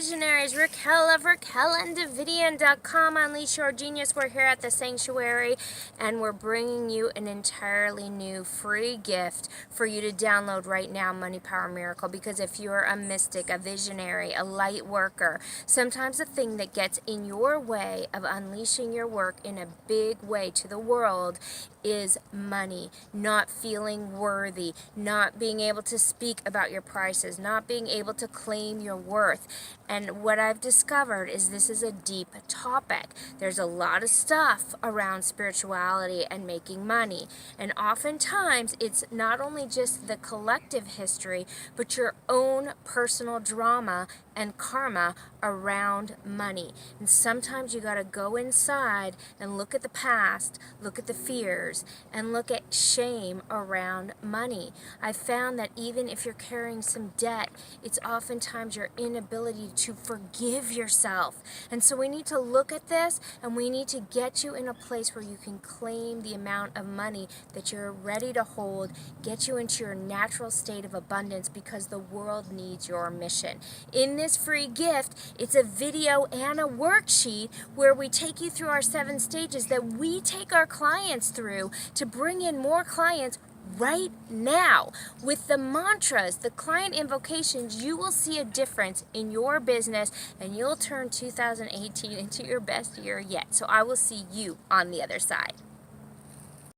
visionaries, Raquel of RaquelAndDavidian.com. Unleash your genius. We're here at the sanctuary and we're bringing you an entirely new free gift for you to download right now, Money Power Miracle. Because if you're a mystic, a visionary, a light worker, sometimes the thing that gets in your way of unleashing your work in a big way to the world is money, not feeling worthy, not being able to speak about your prices, not being able to claim your worth. And what I've discovered is this is a deep topic. There's a lot of stuff around spirituality and making money. And oftentimes it's not only just the collective history, but your own personal drama and karma around money. And sometimes you got to go inside and look at the past, look at the fears, and look at shame around money. I've found that even if you're carrying some debt, it's oftentimes your inability to forgive yourself. And so we need to look at this and we need to get you in a place where you can claim the amount of money that you're ready to hold, get you into your natural state of abundance, because the world needs your mission. In this free gift, it's a video and a worksheet where we take you through our 7 stages that we take our clients through to bring in more clients right now. With the mantras, the client invocations, you will see a difference in your business and you'll turn 2018 into your best year yet. So I will see you on the other side.